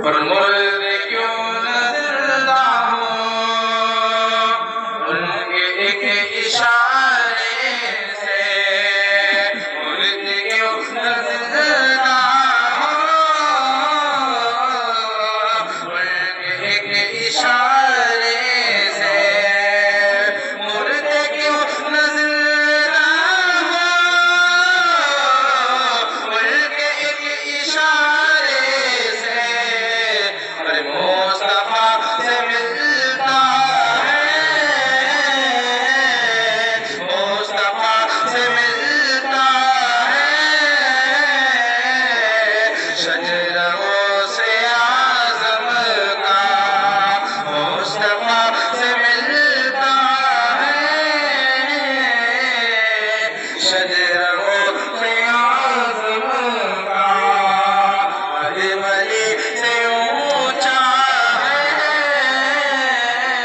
और मुर्द क्यों न जिंदा हो, उनके एक इशारे से। मुर्द क्यों न जिंदा हो, उनके एक इशारे से। मुर्द क्यों न जिंदा हो, उनके एक इशारे से। अरे मुस्तफा से मिलता है, मुस्तफा से मिलता है। शजरों से आज़म का मुस्तफा से मिलता है।